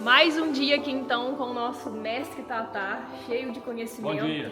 Mais um dia aqui então com o nosso mestre Tatá, cheio de conhecimento. Bom dia.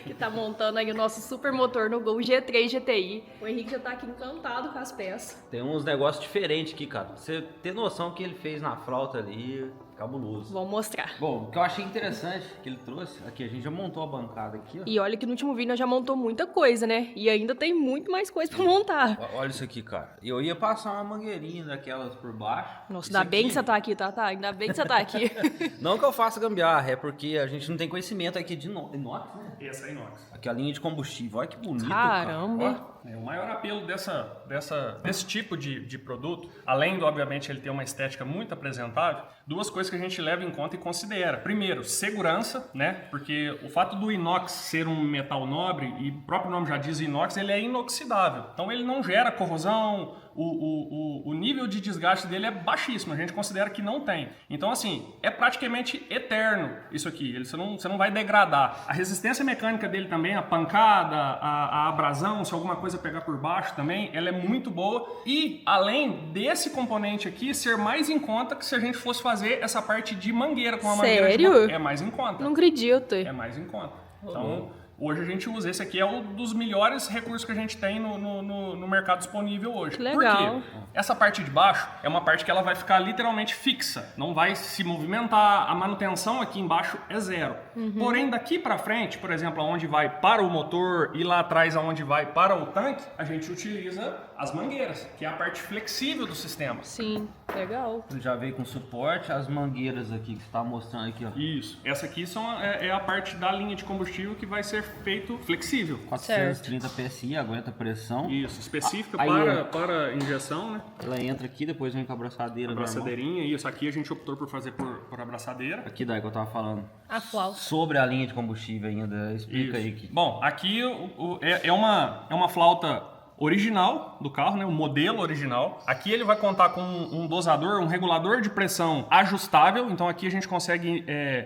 Que tá montando aí o nosso super motor no Gol G3 GTI. O Henrique já tá aqui encantado com as peças. Tem uns negócios diferentes aqui, cara. Pra você ter noção que ele fez na flauta ali, cabuloso. Vamos mostrar. Bom, o que eu achei interessante que ele trouxe, aqui a gente já montou a bancada aqui, ó. E olha que no último vídeo nós já montou muita coisa, né? E ainda tem muito mais coisa pra montar. Olha isso aqui, cara. Eu ia passar uma mangueirinha daquelas por baixo. Nossa, Isso ainda bem aqui- que você tá aqui, Tatá. Ainda bem que você tá aqui. Não que eu faça gambiarra, é porque a gente não tem conhecimento aqui de inox, né? Essa é inox. Aqui a linha de combustível, olha que bonito, Caramba. cara. O maior apelo desse tipo de produto, além de, obviamente, ele ter uma estética muito apresentável, duas coisas que a gente leva em conta e considera. Primeiro, segurança, né? Porque o fato do inox ser um metal nobre, e o próprio nome já diz inox, ele é inoxidável. Então ele não gera corrosão, o nível de desgaste dele é baixíssimo, a gente considera que não tem. Então, assim, é praticamente eterno isso aqui, você não vai degradar. A resistência mecânica dele também, a pancada, a abrasão, se alguma coisa pegar por baixo também, ela é muito boa. E, além desse componente aqui, ser mais em conta que se a gente fosse fazer essa parte de mangueira com a mangueira Sério? é mais em conta. Não acredito. É mais em conta. Então, hoje a gente usa. Esse aqui é um dos melhores recursos que a gente tem no mercado disponível hoje. Que legal. Por quê? Essa parte de baixo é uma parte que ela vai ficar literalmente fixa. Não vai se movimentar. A manutenção aqui embaixo é zero. Porém, daqui para frente, por exemplo, aonde vai para o motor e lá atrás aonde vai para o tanque, a gente utiliza as mangueiras, que é a parte flexível do sistema. Sim, legal. Ele já veio com suporte, as mangueiras aqui que você tá mostrando aqui, ó. Isso. Essa aqui é a parte da linha de combustível que vai ser feito flexível. 430 PSI, aguenta pressão. Isso, específica Aí para injeção, né? Ela entra aqui, depois vem com a abraçadeira normal. Abraçadeirinha, isso aqui a gente optou por fazer por abraçadeira. Aqui daí que eu tava falando. A flauta. Sobre a linha de combustível ainda, explica aí que... Bom, aqui é uma flauta original do carro, né? O modelo original. Aqui ele vai contar com um dosador, um regulador de pressão ajustável. Então aqui a gente consegue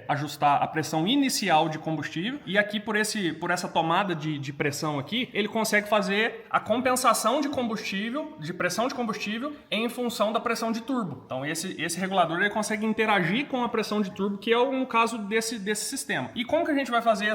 ajustar a pressão inicial de combustível. E aqui por essa tomada de pressão aqui, ele consegue fazer a compensação de combustível, de pressão de combustível, em função da pressão de turbo. Então esse regulador ele consegue interagir com a pressão de turbo, que é um caso desse sistema. E como que a gente vai fazer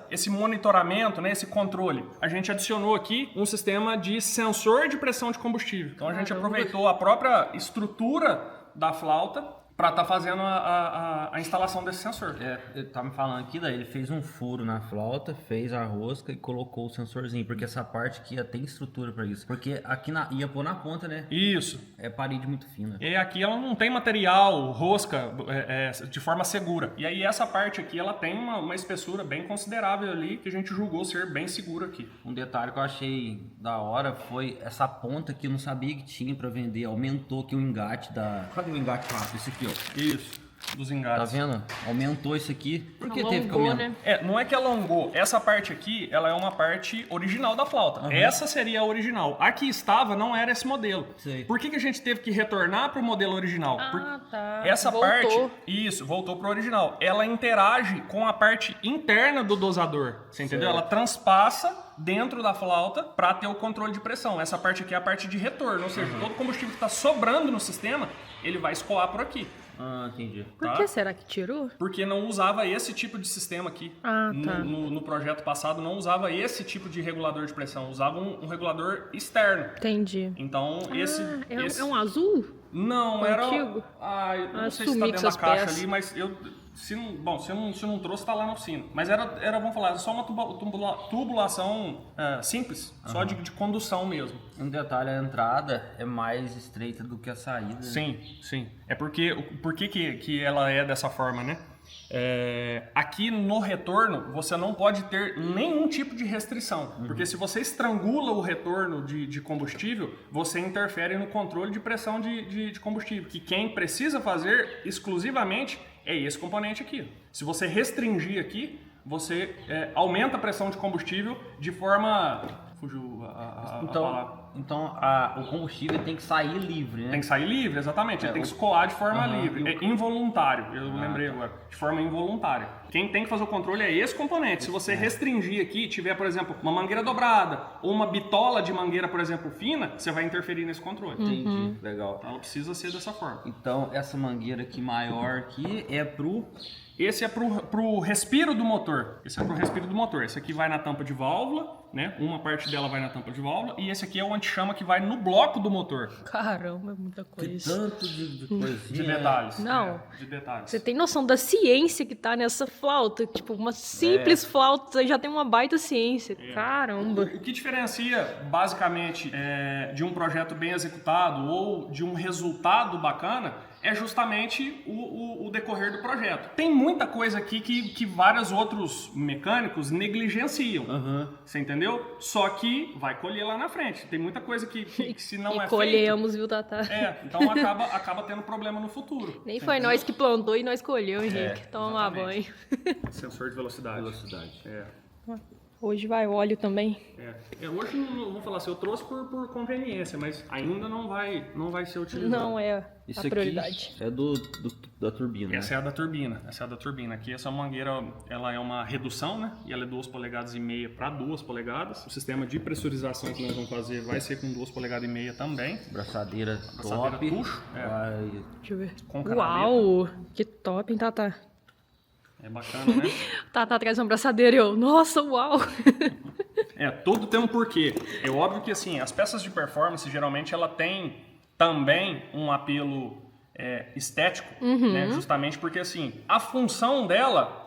esse monitoramento, né? Esse controle? A gente adicionou aqui um sistema de sensor de pressão de combustível. Então a gente aproveitou a própria estrutura da flauta para estar fazendo a instalação desse sensor. Ele tá me falando aqui, daí ele fez um furo na flauta, fez a rosca e colocou o sensorzinho, porque essa parte aqui tem estrutura para isso. Porque aqui ia pôr na ponta, né? Isso. É parede muito fina. E aqui ela não tem material, rosca, de forma segura. E aí essa parte aqui, ela tem uma espessura bem considerável ali, que a gente julgou ser bem segura aqui. Um detalhe que eu achei da hora foi essa ponta que eu não sabia que tinha para vender. Aumentou aqui o engate da... Cadê o engate rápido? Esse aqui, ó. Isso, dos Tá engates. vendo? Aumentou isso aqui. Por que teve que Alongou, aumentar? né? Não é que alongou. Essa parte aqui, ela é uma parte original da flauta. Essa seria a original. A que estava não era esse modelo. Sei. Por que a gente teve que retornar para o modelo original? Ah, tá. Essa Voltou. parte, isso, voltou para o original. Ela interage com a parte interna do dosador. Você entendeu? Ela transpassa dentro da flauta para ter o controle de pressão. Essa parte aqui é a parte de retorno, ou seja, todo o combustível que está sobrando no sistema, ele vai escoar por aqui. Ah, entendi. Por que será que tirou? Porque não usava esse tipo de sistema aqui. Ah, tá. No projeto passado não usava esse tipo de regulador de pressão, usava um regulador externo. Entendi. Então esse... É um azul? Não, era... Antigo? Eu não sei se Sumi tá com dentro da essas caixa peças. ali, mas se não trouxe, tá lá na oficina. Mas era vamos falar, só uma tubulação simples, só de condução mesmo. Um detalhe, a entrada é mais estreita do que a saída. Sim, sim. É porque que ela é dessa forma, né? Aqui no retorno você não pode ter nenhum tipo de restrição, porque se você estrangula o retorno de combustível, você interfere no controle de pressão de combustível, que quem precisa fazer exclusivamente é esse componente aqui. Se você restringir aqui, você aumenta a pressão de combustível de forma... fugiu a Então, palavra. O combustível tem que sair livre, né? Tem que sair livre, exatamente. Ele tem que escoar de forma livre. É involuntário, eu lembrei agora. De forma involuntária. Quem tem que fazer o controle é esse componente. Se você restringir aqui, tiver, por exemplo, uma mangueira dobrada ou uma bitola de mangueira, por exemplo, fina, você vai interferir nesse controle. Entendi, legal. Então ela precisa ser dessa forma. Então, essa mangueira aqui maior aqui é pro... Esse é pro respiro do motor. Esse é pro respiro do motor. Esse aqui vai na tampa de válvula, né? Uma parte dela vai na tampa de válvula. E esse aqui é o anti-chama que vai no bloco do motor. Caramba, é muita Que coisa. tanto de coisinha. De detalhes. Não. É, de detalhes. Você tem noção da ciência que tá nessa flauta? Tipo, uma simples flauta já tem uma baita ciência. Caramba. O que diferencia, basicamente, de um projeto bem executado ou de um resultado bacana é justamente o decorrer do projeto. Tem muita coisa aqui que vários outros mecânicos negligenciam. Você entendeu? Só que vai colher lá na frente. Tem muita coisa que se não é colhemos, viu, Tata? então acaba tendo problema no futuro. Nem foi nós que plantou e nós colheu, Henrique. Toma banho. Exatamente. Sensor de velocidade. Velocidade. Hoje vai óleo também. Hoje não vou falar assim, eu trouxe por conveniência, mas ainda não vai ser utilizado. Não é Isso a prioridade. aqui é da turbina, Essa é a da turbina. Essa é a da turbina. Aqui essa mangueira, ela é uma redução, né? E ela é 2,5 polegadas para 2 polegadas. O sistema de pressurização que nós vamos fazer vai ser com 2,5 polegadas também. Braçadeira Braçadeira top. tucho, Vai... Deixa eu ver. Com canaleta. Uau! Que top, hein, Tata? É bacana, né? Tata traz uma braçadeira e eu, nossa, uau! Tudo tem um porquê. É óbvio que, assim, as peças de performance, geralmente, ela tem também um apelo estético, né? Justamente porque, assim, a função dela,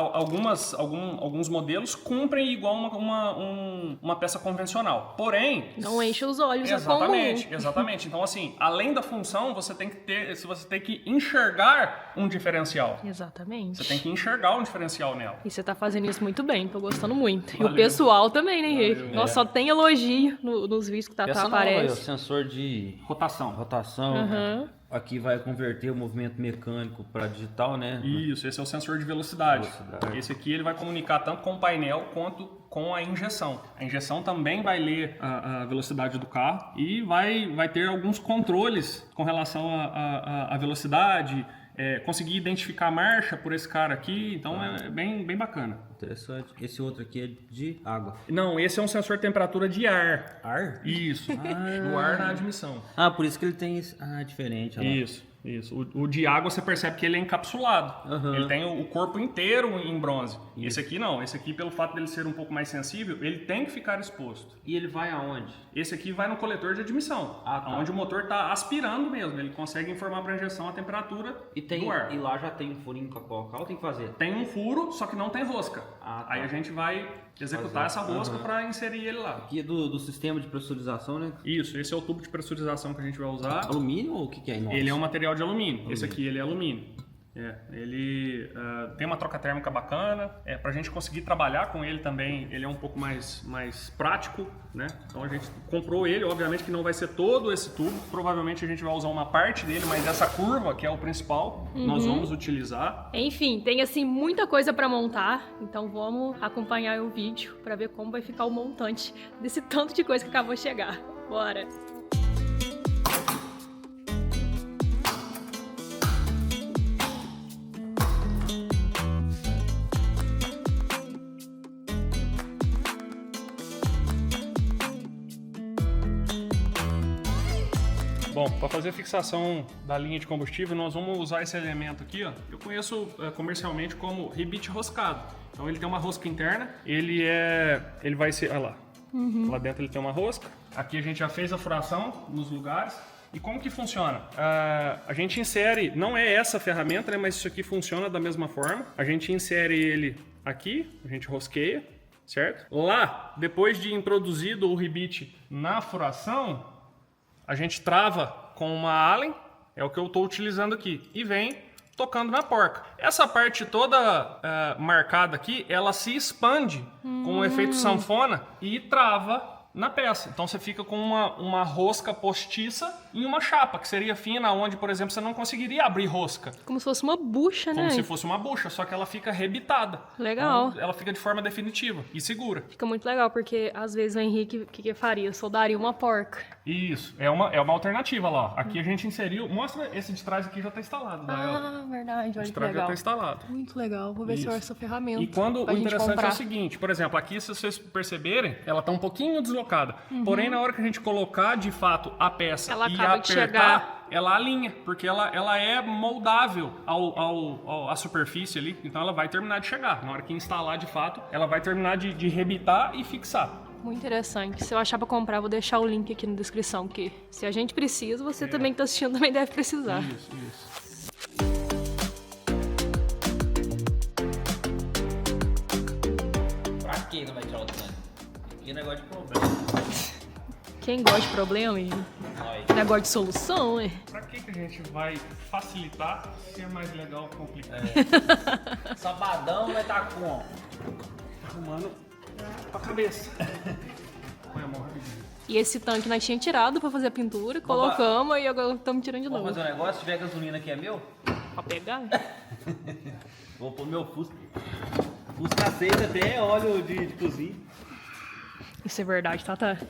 alguns modelos cumprem igual uma peça convencional. Porém... Não enche os olhos, exatamente, é comum. exatamente. Então, assim, além da função, você tem que enxergar um diferencial. Exatamente. Você tem que enxergar um diferencial nela. E você tá fazendo isso muito bem, tô gostando muito. E Valeu. o pessoal também, né, Henrique? Valeu. Nossa, só tem elogio nos vídeos que o Tata Peça nova aí, o aparece. sensor de Rotação. rotação. Aqui vai converter o movimento mecânico para digital, né? Isso, esse é o sensor de velocidade. Esse aqui ele vai comunicar tanto com o painel quanto com a injeção. A injeção também vai ler a velocidade do carro e vai ter alguns controles com relação à velocidade, conseguir identificar a marcha por esse cara aqui, então é bem bacana. Interessante. Esse outro aqui é de água. Não, esse é um sensor de temperatura de ar. Ar? Isso, o ar na admissão. Ah, por isso que ele tem esse... Ah, diferente. Olha lá. Isso. O de água você percebe que ele é encapsulado. Ele tem o corpo inteiro em bronze. Esse aqui não. Esse aqui, pelo fato dele ser um pouco mais sensível, ele tem que ficar exposto. E ele vai aonde? Esse aqui vai no coletor de admissão, onde o motor está aspirando mesmo. Ele consegue informar para a injeção a temperatura do ar. E lá já tem um furinho para colocar ou tem que fazer? Tem um furo, só que não tem rosca. Aí a gente vai executar essa rosca para inserir ele lá. Aqui é do sistema de pressurização, né? Isso, esse é o tubo de pressurização que a gente vai usar. Alumínio ou o que é? Ele é um material de alumínio. Esse aqui ele é alumínio. Ele tem uma troca térmica bacana. Para a gente conseguir trabalhar com ele também, ele é um pouco mais prático, né? Então a gente comprou ele, obviamente que não vai ser todo esse tubo. Provavelmente a gente vai usar uma parte dele, mas essa curva, que é o principal, nós vamos utilizar. Enfim, tem assim muita coisa pra montar, então vamos acompanhar o vídeo pra ver como vai ficar o montante desse tanto de coisa que acabou de chegar. Bora! Bom, para fazer a fixação da linha de combustível, nós vamos usar esse elemento aqui, ó. Eu conheço comercialmente como rebite roscado. Então ele tem uma rosca interna, ele vai ser, olha lá. Lá dentro ele tem uma rosca. Aqui a gente já fez a furação nos lugares. E como que funciona? A gente insere, não é essa ferramenta, né, mas isso aqui funciona da mesma forma. A gente insere ele aqui, a gente rosqueia, certo? Lá, depois de introduzido o rebite na furação, a gente trava com uma Allen, é o que eu estou utilizando aqui, e vem tocando na porca. Essa parte toda marcada aqui, ela se expande com o efeito sanfona e trava na peça. Então você fica com uma rosca postiça em uma chapa, que seria fina, onde, por exemplo, você não conseguiria abrir rosca. Como se fosse uma bucha, né? Como se fosse uma bucha, só que ela fica rebitada. Legal. Então, ela fica de forma definitiva e segura. Fica muito legal, porque às vezes o Henrique, o que faria? Soldaria uma porca. Isso, é uma alternativa lá. Ó. Aqui a gente inseriu... Mostra, esse de trás aqui já está instalado. Verdade, O olha de que trás já legal. está instalado. Muito legal, vou ver se eu acho essa ferramenta. E quando pra o gente interessante comprar. é o seguinte, por exemplo, aqui se vocês perceberem, ela está um pouquinho deslocada. Porém, na hora que a gente colocar de fato a peça Ela e acaba de apertar, chegar. ela alinha, porque ela é moldável à superfície ali, então ela vai terminar de chegar. Na hora que instalar de fato, ela vai terminar de rebitar e fixar. Muito interessante. Se eu achar pra comprar, vou deixar o link aqui na descrição, porque se a gente precisa, você também que tá assistindo também deve precisar. Isso. Pra que não vai tirar o tanque? Que negócio de problema. Quem gosta de problema e negócio de solução, é. Pra que a gente vai facilitar se é mais legal complicar? Sabadão vai estar com. Arrumando pra cabeça. Põe a mão rapidinho. E esse tanque nós tínhamos tirado pra fazer a pintura, colocamos e agora estamos tirando de Vamos novo. fazer um negócio? Se tiver gasolina aqui é meu, Pra pegar? vou pôr meu Fusca. Fusca aceita até óleo de cozinha. Isso é verdade, Tata.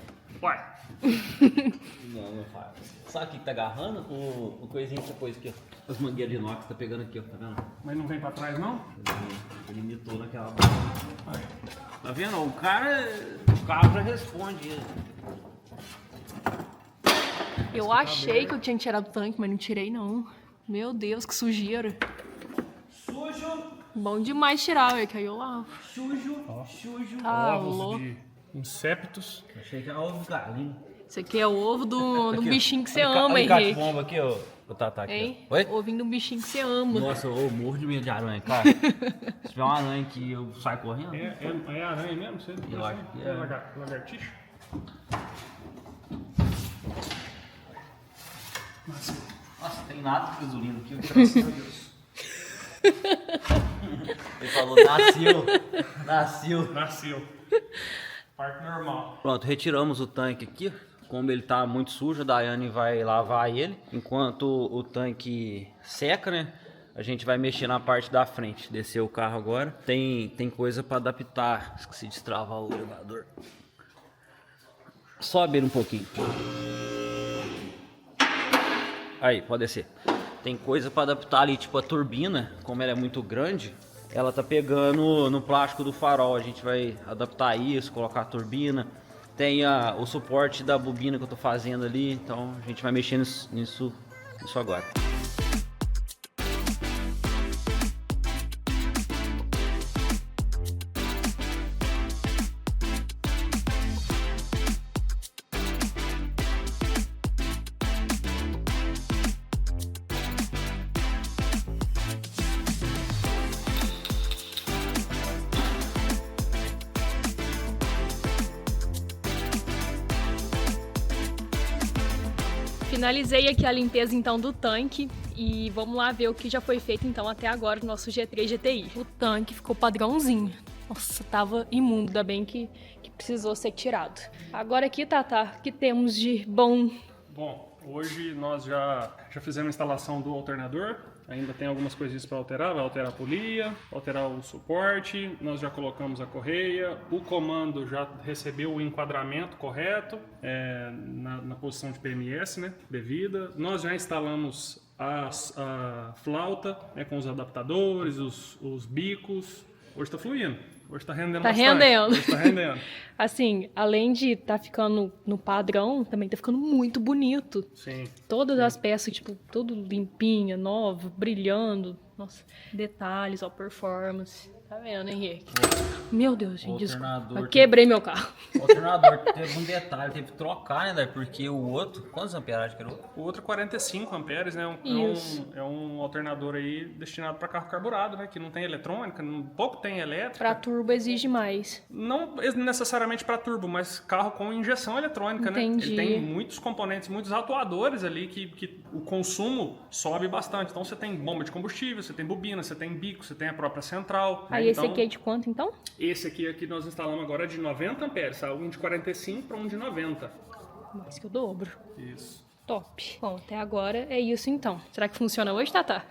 Vai. Não faz. Sabe o que tá agarrando? O coisinho que você pôs aqui, ó. As mangueiras de inox tá pegando aqui, ó. Tá vendo? Mas não vem pra trás, não? Ele imitou naquela barra. Tá vendo? O carro já responde ele. Eu achei que eu tinha tirado o tanque, mas não tirei não. Meu Deus, que sujeira. Sujo, Bom demais tirar, ué, que aí eu lavo. sujo. Tá Ovos louco. de inceptos. Achei que era ovo de galinha. Isso aqui é o ovo do Aqui, ó. bichinho que você Olha ama, olha Henrique. pomba aqui, ó. O Tata aqui. Hein? Ó. Oi? Ovinho de um bichinho que você ama. Nossa, eu morro de medo de aranha, cara. Se tiver uma aranha aqui, eu saio correndo. É aranha mesmo? Você Eu acho que é. Lagartixa? Nossa, tem nada de gasolina aqui, graças a Deus. Ele falou, nasceu. Nasceu. Parque normal. Pronto, retiramos o tanque aqui. Como ele tá muito sujo, a Daiane vai lavar ele. Enquanto o tanque seca, né? A gente vai mexer na parte da frente. Descer o carro agora. Tem coisa para adaptar. Esqueci de destravar o elevador. Sobe ele um pouquinho. Aí, pode descer. Tem coisa para adaptar ali, tipo a turbina, como ela é muito grande, ela tá pegando no plástico do farol. A gente vai adaptar isso, colocar a turbina. Tem o suporte da bobina que eu tô fazendo ali, então a gente vai mexer nisso agora. Finalizei aqui a limpeza então do tanque e vamos lá ver o que já foi feito então até agora no nosso G3 GTI. O tanque ficou padrãozinho. Nossa, tava imundo, ainda bem que precisou ser tirado. Agora aqui, Tata, o que temos de bom? Bom, hoje nós já fizemos a instalação do alternador. Ainda tem algumas coisinhas para alterar, vai alterar a polia, alterar o suporte, nós já colocamos a correia, o comando já recebeu o enquadramento correto na posição de PMS, né, devida. Nós já instalamos a flauta, né, com os adaptadores, os bicos. Hoje está fluindo, hoje está rendendo Tá bastante. rendendo. Hoje tá rendendo. Assim, além de estar ficando no padrão, também tá ficando muito bonito. Sim. Todas as peças, tipo, tudo limpinha, nova, brilhando. Nossa, detalhes, ó, performance. Tá vendo, Henrique? Meu Deus, gente, desculpa. Alternador Eu quebrei meu carro. O alternador teve um detalhe, teve que trocar, né, Dai? Porque o outro, quantos amperagens que era o outro? O outro 45 amperes, né? Isso. É um alternador aí destinado para carro carburado, né? Que não tem eletrônica, pouco tem elétrica. Pra turbo exige mais. Não necessariamente para turbo, mas carro com injeção eletrônica, Entendi. né? Ele tem muitos componentes, muitos atuadores ali que o consumo sobe bastante. Então você tem bomba de combustível, você tem bobina, você tem bico, você tem a própria central. Aí né? esse Então, aqui é de quanto, então? esse aqui nós instalamos agora é de 90 amperes, tá? Um de 45 para um de 90. Mais que o dobro. Isso. Top. Bom, até agora é isso então. Será que funciona hoje, Tatá?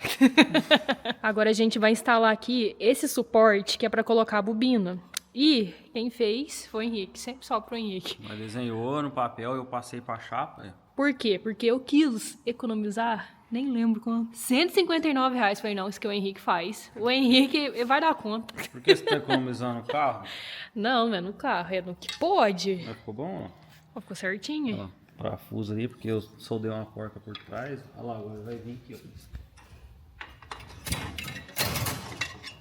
Agora a gente vai instalar aqui esse suporte que é para colocar a bobina. E quem fez foi o Henrique, sempre só pro Henrique. Mas desenhou no papel, eu passei pra chapa. Por quê? Porque eu quis economizar, nem lembro quanto, R$ 159. Falei, não, isso que o Henrique faz. O Henrique vai dar conta. Por que você tá economizando o carro? Não, não é no carro, é no que pode. Mas ficou bom? Ó, ficou certinho. Ó, parafuso ali, porque eu soldei uma porca por trás. Olha lá, agora vai vir aqui, ó.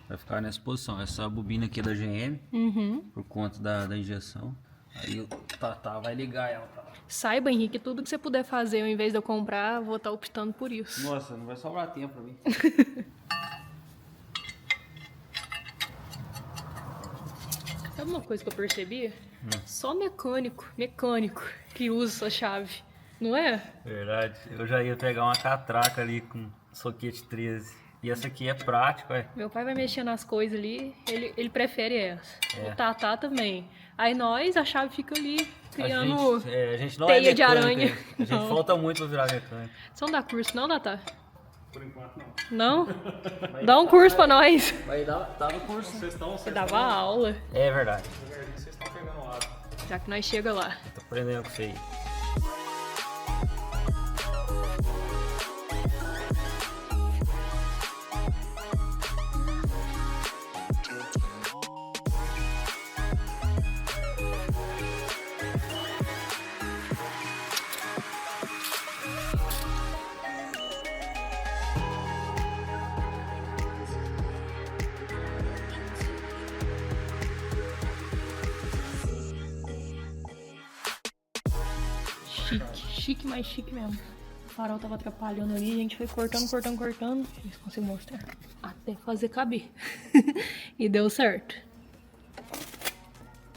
Vai ficar nessa posição. Essa bobina aqui é da GM, por conta da injeção. Aí o Tatá vai ligar ela pra lá. Saiba, Henrique, tudo que você puder fazer ao invés de eu comprar, vou estar optando por isso. Nossa, não vai sobrar tempo pra mim. Sabe uma coisa que eu percebi? Só mecânico que usa essa chave, não é? Verdade. Eu já ia pegar uma catraca ali com soquete 13. E essa aqui é prática, é. Meu pai vai mexer nas coisas ali, ele prefere essa. É. O Tatá também. Aí nós, a chave fica ali criando A gente não teia é de mecânico, aranha. é. A gente Não. falta muito pra virar mecânico. Você não dá curso não, Tatá? Por enquanto, não. Não? Dá um curso pra nós. Vai dar no curso. Você dava aula, É verdade. Vocês estão pegando o lado. já que nós chega lá. Tô aprendendo com você aí. Chique, mais chique mesmo. O farol tava atrapalhando ali, a gente foi cortando. Ver se consigo mostrar. Até fazer caber. E deu certo.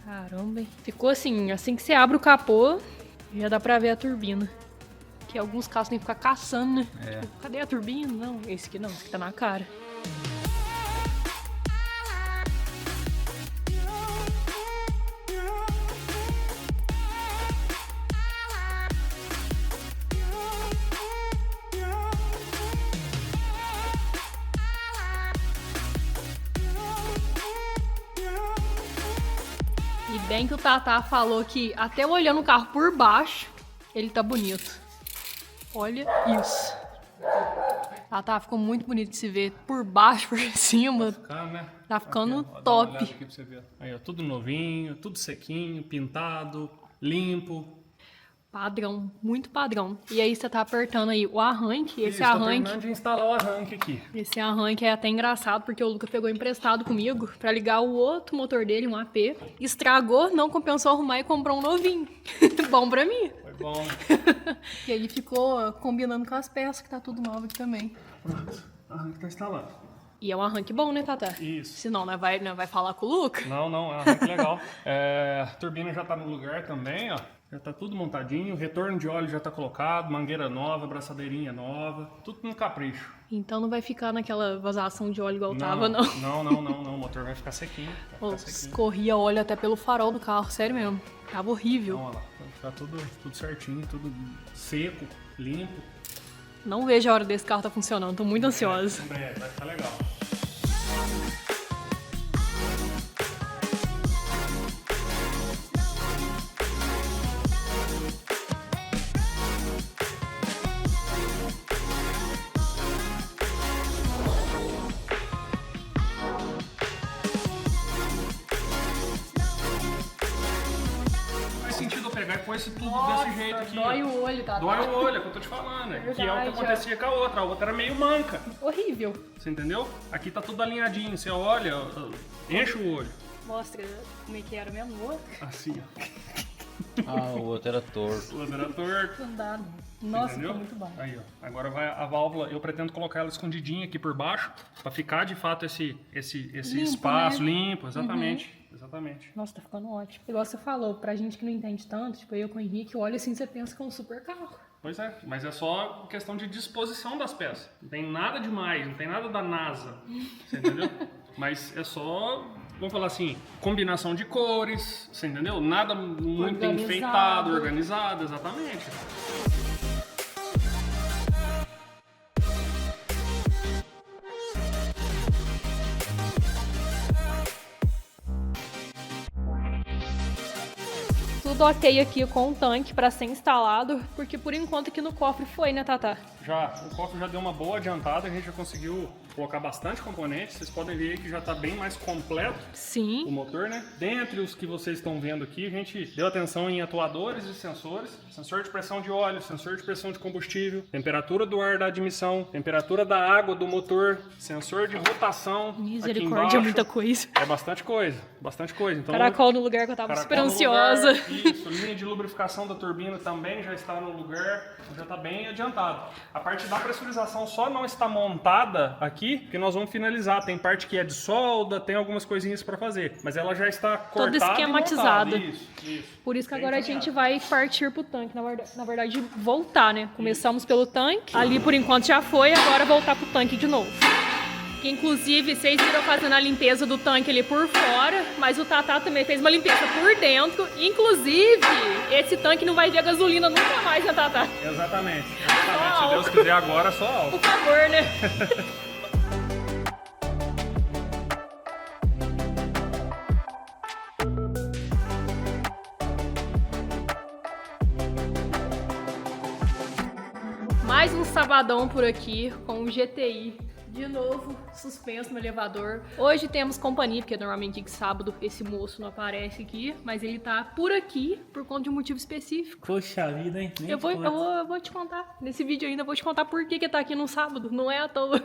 Caramba, hein? Ficou assim que você abre o capô, já dá pra ver a turbina. Que alguns carros tem que ficar caçando, né? É. Tipo, cadê a turbina? Não, esse aqui não, esse aqui tá na cara. E bem que o Tatá falou que até olhando o carro por baixo, ele tá bonito. Olha isso. Tatá ficou muito bonito de se ver por baixo, por cima. Né? Tá ficando Aqui, ó, dá uma top. olhada aqui pra você ver. Aí, ó, tudo novinho, tudo sequinho, pintado, limpo. Padrão, muito padrão. E aí você tá apertando aí o arranque, esse Isso, tô arranque. terminando de instalar o arranque aqui. Esse arranque é até engraçado, porque o Luca pegou emprestado comigo pra ligar o outro motor dele, um AP. Estragou, não compensou arrumar e comprou um novinho. Bom pra mim. Foi bom. E aí ficou combinando com as peças, que tá tudo novo aqui também. Pronto, o arranque tá instalado. E é um arranque bom, né, Tatá? Isso. Senão nós vai falar com o Luca. Não, é um arranque legal. A turbina já tá no lugar também, ó. Já tá tudo montadinho, retorno de óleo já tá colocado, mangueira nova, braçadeirinha nova, tudo no capricho. Então não vai ficar naquela vazação de óleo igual tava, não. Não, o motor vai ficar sequinho. Vai ficar sequinho. Escorria óleo até pelo farol do carro, sério mesmo. Tava horrível. Então, olha lá, vai ficar tudo certinho, tudo seco, limpo. Não vejo a hora desse carro tá funcionando, tô muito ansiosa. Em breve, vai ficar legal. Faz sentido eu pegar e pôr esse tubo desse jeito aqui. Dói ó. o olho, tá? Dói o olho, é o que eu tô te falando. Que é o que Verdade, acontecia com a outra. A outra era meio manca. Horrível. Você entendeu? Aqui tá tudo alinhadinho. Você olha, enche o olho. Mostra como é que era mesmo o outro. Assim, ó. Ah, o outro era torto. O outro era torto. Não dá, não. Nossa, Entendeu? ficou muito bom. Aí, ó. Agora vai a válvula. Eu pretendo colocar ela escondidinha aqui por baixo. Pra ficar de fato esse Limpo, espaço né? limpo. Exatamente. Exatamente. Nossa, tá ficando ótimo. Igual você falou, pra gente que não entende tanto, tipo eu com o Henrique, olha assim, você pensa que é um super carro. Pois é, mas é só questão de disposição das peças. Não tem nada demais, não tem nada da NASA. Você entendeu? Mas é só, vamos falar assim, combinação de cores, você entendeu? Nada muito enfeitado, organizado, exatamente. Tudo ok aqui com o tanque para ser instalado, porque por enquanto aqui no cofre foi, né, Tata? Já, o cofre já deu uma boa adiantada, a gente já conseguiu colocar bastante componentes. Vocês podem ver que já está bem mais completo Sim. o motor, né? Dentre os que vocês estão vendo aqui, a gente deu atenção em atuadores e sensores. Sensor de pressão de óleo, sensor de pressão de combustível, temperatura do ar da admissão, temperatura da água do motor, sensor de rotação. Misericórdia, é muita coisa. É bastante coisa, bastante coisa. Então, Caracol no lugar que eu tava super no ansiosa. lugar, isso, linha de lubrificação da turbina também já está no lugar, já está bem adiantado. A parte da pressurização só não está montada aqui, porque nós vamos finalizar. Tem parte que é de solda, tem algumas coisinhas para fazer, mas ela já está cortada toda esquematizada. Isso. Por isso que agora a gente vai partir pro tanque, na verdade voltar, né? Começamos pelo tanque, ali por enquanto já foi, agora voltar pro tanque de novo. Que, inclusive, vocês viram fazendo a limpeza do tanque ali por fora, mas o Tatá também fez uma limpeza por dentro. Inclusive, esse tanque não vai ver gasolina nunca mais, né, Tatá? Exatamente. Se Deus quiser agora, só álcool. Por favor, né? Mais um sabadão por aqui com o GTI. De novo, suspenso no elevador. Hoje temos companhia, porque normalmente de sábado esse moço não aparece aqui, mas ele tá por aqui por conta de um motivo específico. Poxa vida, hein? Eu vou te contar. Nesse vídeo ainda eu vou te contar por que tá aqui no sábado. Não é à toa.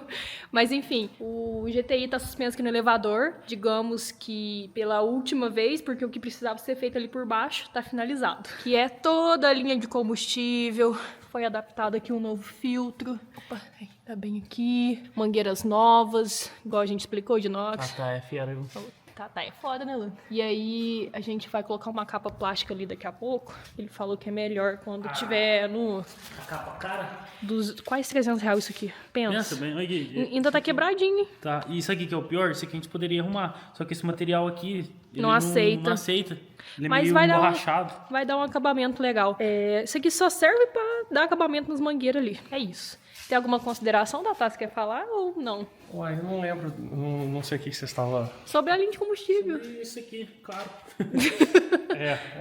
Mas enfim, o GTI tá suspenso aqui no elevador. Digamos que pela última vez, porque o que precisava ser feito ali por baixo tá finalizado. Que é toda a linha de combustível. Foi adaptado aqui um novo filtro. Opa, tá bem aqui. Mangueiras novas, igual a gente explicou, de inox. Tá, é fera, viu? Tá, é foda, né, Lu? E aí, a gente vai colocar uma capa plástica ali daqui a pouco. Ele falou que é melhor quando tiver no... A capa cara? Dos quase R$300 isso aqui. Pensa bem, olha aqui. Ainda tá quebradinho, hein? Tá, e isso aqui que é o pior, isso aqui a gente poderia arrumar. Só que esse material aqui, ele Não aceita. Não aceita. Ele é Mas meio borrachado. vai dar um acabamento legal. Isso aqui só serve pra dar acabamento nas mangueiras ali. É isso. Tem alguma consideração da Tati, quer falar ou não? Uai, eu não lembro, não sei o que você estava... Sobre a linha de combustível. Isso aqui, claro.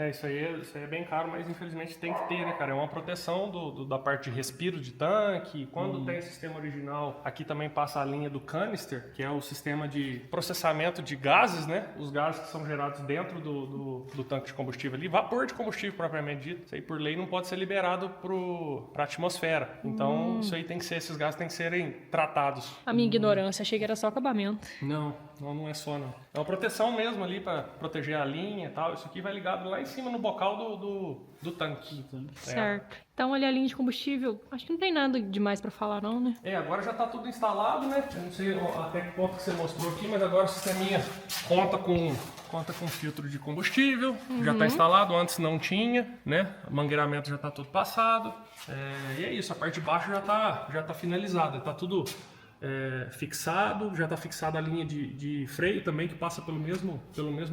Isso aí é bem caro, mas infelizmente tem que ter, né, cara? É uma proteção da parte de respiro de tanque. Quando tem sistema original, aqui também passa a linha do canister, que é o sistema de processamento de gases, né? Os gases que são gerados dentro do tanque de combustível ali, vapor de combustível propriamente dito. Isso aí por lei não pode ser liberado para a atmosfera. Então isso aí esses gases têm que serem tratados. A minha ignorância, achei que era só acabamento. Não é só não. É uma proteção mesmo ali para proteger a linha e tal. Isso aqui vai ligado lá em cima no bocal do tanque. Certo. Então ali a linha de combustível, acho que não tem nada demais para falar não, né? Agora já tá tudo instalado, né? Eu não sei até que ponto que você mostrou aqui, mas agora o sisteminha conta com filtro de combustível, já tá instalado, antes não tinha, né? O mangueiramento já tá tudo passado. E é isso, a parte de baixo já tá finalizada, tá tudo fixado, já tá fixada a linha de freio também, que passa pelo mesmo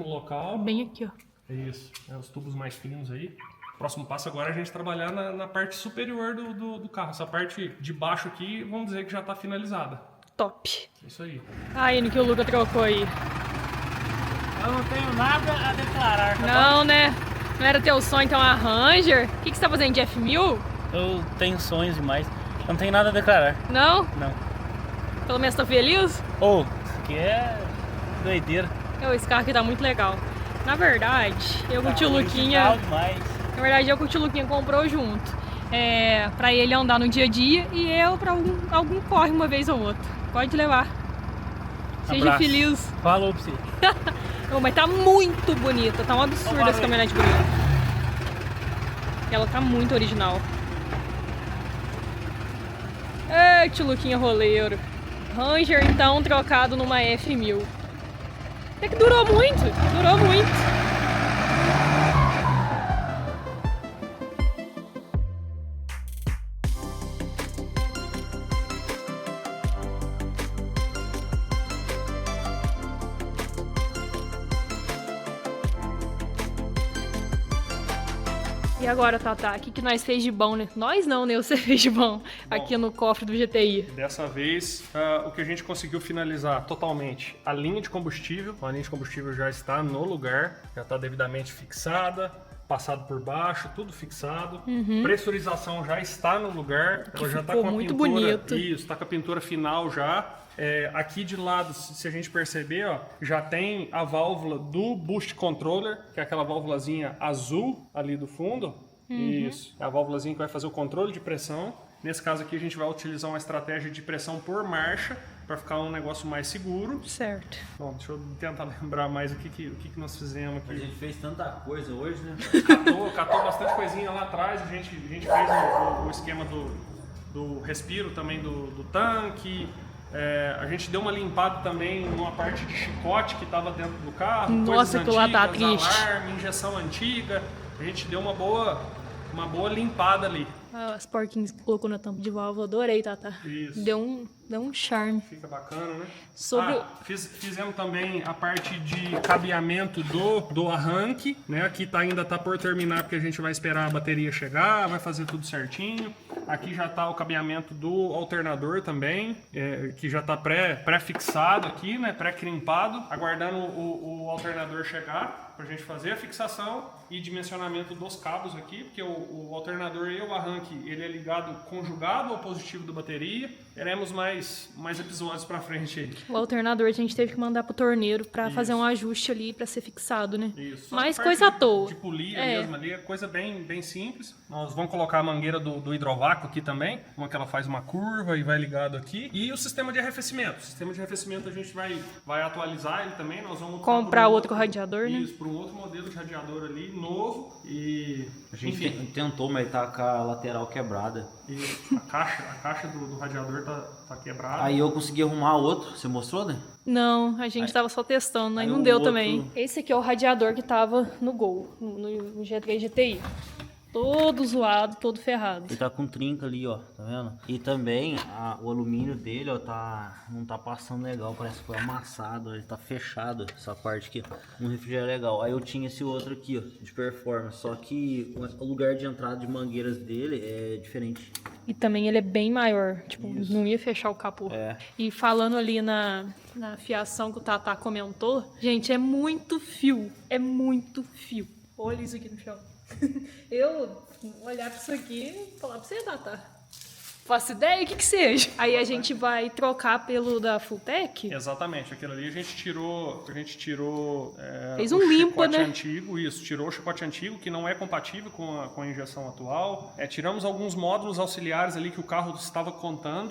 local. Bem aqui, ó. É isso, os tubos mais finos aí. O próximo passo agora é a gente trabalhar na parte superior do carro. Essa parte de baixo aqui, vamos dizer que já tá finalizada. Top. Isso aí. Aí, que o Luca trocou aí. Eu não tenho nada a declarar, tá Não, né? Não era teu sonho, então, a Ranger? O que você tá fazendo de F1000? Eu tenho sonhos demais. Eu não tenho nada a declarar. Não? Não. Pelo menos tô feliz? Isso aqui é doideira. Esse carro aqui tá muito legal. Na verdade, eu com o tio Luquinha... demais. Na verdade, eu com o tio Luquinha comprou junto. Pra ele andar no dia a dia e eu pra algum corre uma vez ou outra. Pode levar. Seja Abraço. feliz. Falou pra você. Mas tá muito bonita, tá um absurdo essa caminhonete bonita. Ela tá muito original. Tio Luquinha roleiro. Ranger, então, trocado numa F1000. Até que durou muito. E agora, Tata, o que nós fez de bom, né? Nós não, né? Você fez de bom aqui no cofre do GTI. Dessa vez, o que a gente conseguiu finalizar totalmente, a linha de combustível. A linha de combustível já está no lugar, já está devidamente fixada, passado por baixo, tudo fixado. Pressurização já está no lugar, ela já está com a muito pintura. bonito. Isso, está com a pintura final já. Aqui de lado, se a gente perceber, ó, já tem a válvula do Boost Controller, que é aquela válvulazinha azul ali do fundo. Isso, é a válvulazinha que vai fazer o controle de pressão. Nesse caso aqui a gente vai utilizar uma estratégia de pressão por marcha, para ficar um negócio mais seguro. Certo. Bom, deixa eu tentar lembrar mais o que nós fizemos A aqui. gente fez tanta coisa hoje, né? Catou bastante coisinha lá atrás, a gente fez o esquema do respiro também do tanque. A gente deu uma limpada também numa parte de chicote que estava dentro do carro. Nossa, coisas aquilo lá tá antigas, triste. alarme, injeção antiga. A gente deu uma boa limpada ali. As porquinhas que colocou na tampa de válvula, adorei, Tata. Isso. Deu um charme. Fica bacana, né? Sobre Fizemos também a parte de cabeamento do arranque, né? Aqui ainda tá por terminar porque a gente vai esperar a bateria chegar, vai fazer tudo certinho. Aqui já tá o cabeamento do alternador também, que já tá pré-fixado aqui, né? Pré-crimpado, aguardando o alternador chegar pra gente fazer a fixação e dimensionamento dos cabos aqui, porque o alternador e o arranque, ele é ligado conjugado ao positivo da bateria. Teremos mais episódios pra frente aí. o alternador, a gente teve que mandar pro torneiro pra fazer um ajuste ali pra ser fixado, né? Isso. Mais Só a parte coisa à toa. De polir mesmo ali, é coisa bem simples. Nós vamos colocar a mangueira do hidrovácuo aqui também, como que ela faz uma curva e vai ligado aqui. E o sistema de arrefecimento. O sistema de arrefecimento a gente vai atualizar ele também. Nós vamos Comprar outro radiador, né? Isso, para um outro modelo de radiador ali, novo. E, A gente enfim, tentou, mas tá com a lateral quebrada. a caixa do radiador tá quebrada. Aí eu consegui arrumar outro, você mostrou, né? Não, a gente tava só testando, aí aí não o deu outro- também. Esse aqui é o radiador que tava no Gol, no G3 GTI. Todo zoado, todo ferrado. Ele tá com trinca ali, ó, tá vendo? E também o alumínio dele, ó, não tá passando legal, parece que foi amassado, ele tá fechado, essa parte aqui, não refrigera legal. Aí eu tinha esse outro aqui, ó, de performance, só que o lugar de entrada de mangueiras dele é diferente. E também ele é bem maior, tipo, não ia fechar o capô. E falando ali na fiação que o Tata comentou, gente, é muito fio. Olha isso aqui no chão. Eu olhar pra isso aqui e falar pra você, Tata. Faço ideia, o que seja. Aí a gente vai trocar pelo da Fulltech. Exatamente, aquilo ali a gente tirou Fez o um limpo, chicote né? antigo, isso, tirou o chicote antigo que não é compatível com a injeção atual. Tiramos alguns módulos auxiliares ali que o carro estava contando,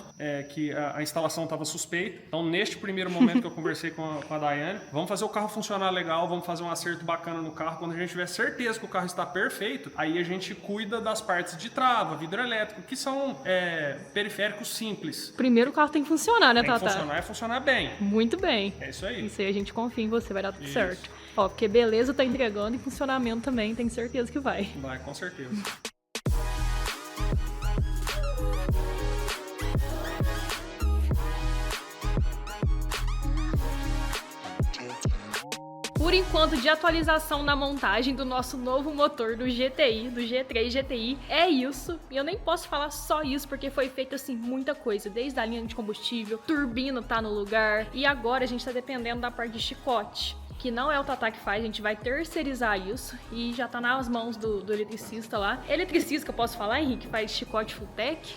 que a instalação estava suspeita. Então, neste primeiro momento que eu conversei com a Daiane, vamos fazer o carro funcionar legal, vamos fazer um acerto bacana no carro. Quando a gente tiver certeza que o carro está perfeito, aí a gente cuida das partes de trava, vidro elétrico, que são periféricos simples. Primeiro o carro tem que funcionar, né, Tem que Tata? funcionar e funcionar bem. Muito bem. É isso aí. Isso aí a gente confia em você, vai dar tudo Isso. certo. Ó, porque beleza tá entregando e funcionamento também, tenho certeza que vai. Vai, com certeza. Por enquanto, de atualização na montagem do nosso novo motor do GTI, do G3 GTI, é isso. E eu nem posso falar só isso, porque foi feito, assim, muita coisa. Desde a linha de combustível, turbina tá no lugar. E agora a gente tá dependendo da parte de chicote, que não é o Tata que faz, a gente vai terceirizar isso. E já tá nas mãos do eletricista lá. Eletricista que eu posso falar, Henrique, faz chicote Fulltech?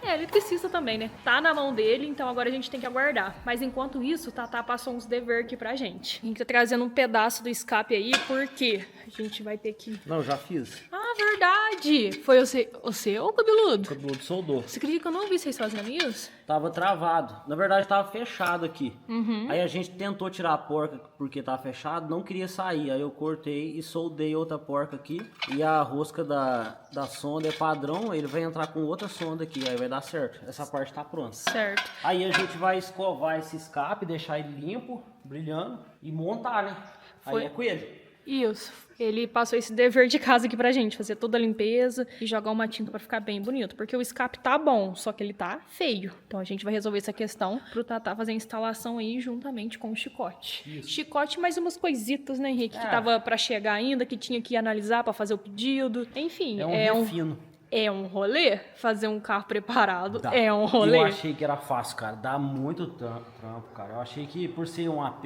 Eletricista também, né? Tá na mão dele, então agora a gente tem que aguardar. Mas enquanto isso, o Tata passou uns dever aqui pra gente. A gente tá trazendo um pedaço do escape aí, porque a gente vai ter que... Não, já fiz. Ah, verdade! Foi você ou o cabeludo? O cabeludo soldou. Você acredita que eu não vi vocês fazendo isso? Tava travado. Na verdade, tava fechado aqui. Aí a gente tentou tirar a porca porque tava fechado, não queria sair. Aí eu cortei e soldei outra porca aqui. E a rosca da sonda é padrão, ele vai entrar com outra sonda aqui. Aí vai dar certo. Essa parte tá pronta. Certo. Aí a gente vai escovar esse escape, deixar ele limpo, brilhando e montar, né? Foi- Aí é com ele. Isso. Ele passou esse dever de casa aqui pra gente, fazer toda a limpeza e jogar uma tinta pra ficar bem bonito. Porque o escape tá bom, só que ele tá feio. Então a gente vai resolver essa questão pro Tatá fazer a instalação aí juntamente com o chicote. Isso. Chicote mais umas coisitas, né, Henrique? Que tava pra chegar ainda, que tinha que analisar pra fazer o pedido. Enfim, É um refino. É um rolê fazer um carro preparado, Dá. é um rolê. Eu achei que era fácil, cara. Dá muito trampo, cara. Eu achei que por ser um AP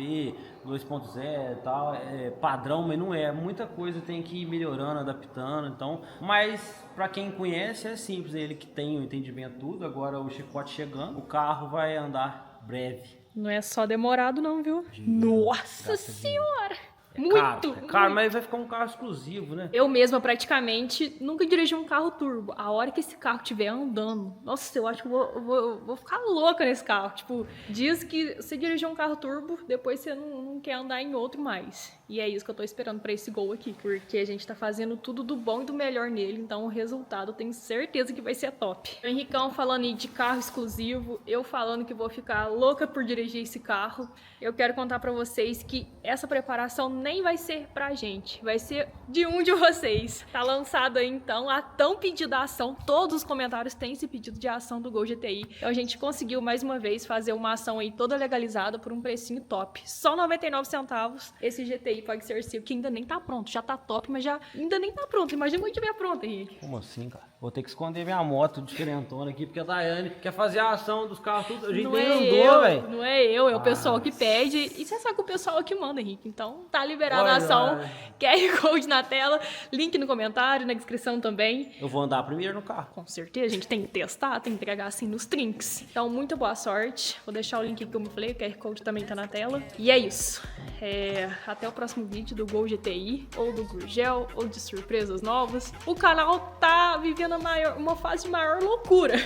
2.0 e tal, é padrão, mas não é. Muita coisa tem que ir melhorando, adaptando, então. Mas pra quem conhece é simples, ele que tem o entendimento tudo. Agora o chicote chegando, o carro vai andar breve. Não é só demorado não, viu? Nossa Senhora! É caro, mas vai ficar um carro exclusivo, né? Eu mesma, praticamente, nunca dirigi um carro turbo. A hora que esse carro estiver andando, nossa, eu acho que eu vou ficar louca nesse carro. Tipo, diz que você dirigir um carro turbo, depois você não quer andar em outro mais. E é isso que eu tô esperando pra esse Gol aqui. Porque a gente tá fazendo tudo do bom e do melhor nele. Então o resultado eu tenho certeza que vai ser top. O Henricão falando aí de carro exclusivo. Eu falando que vou ficar louca por dirigir esse carro. Eu quero contar pra vocês que essa preparação nem vai ser pra gente. Vai ser de um de vocês. Tá lançado aí então a tão pedida ação. Todos os comentários têm esse pedido de ação do Gol GTI. Então a gente conseguiu mais uma vez fazer uma ação aí toda legalizada por um precinho top. Só 99 centavos. Esse GTI pode ser seu, que ainda nem tá pronto. Já tá top, mas ainda nem tá pronto. Imagina quando tiver pronto, Henrique. Como assim, cara? Vou ter que esconder minha moto diferentona aqui, porque a Daiane quer fazer a ação dos carros tudo. A gente nem andou, velho. Não é eu, é o pessoal que pede. E você sabe que o pessoal é que manda, Henrique. Então tá liberada a ação. QR Code na tela, link no comentário, na descrição também. Eu vou andar primeiro no carro. Com certeza, a gente tem que testar, tem que entregar assim nos trinks. Então, muito boa sorte. Vou deixar o link que eu me falei, o QR Code também tá na tela. E é isso. Até o próximo vídeo do Gol GTI, ou do Gurgel, ou de surpresas novas. O canal tá vivendo uma fase de maior loucura.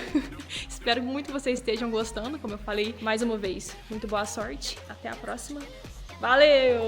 Espero muito que vocês estejam gostando. Como eu falei, mais uma vez, muito boa sorte. Até a próxima. Valeu!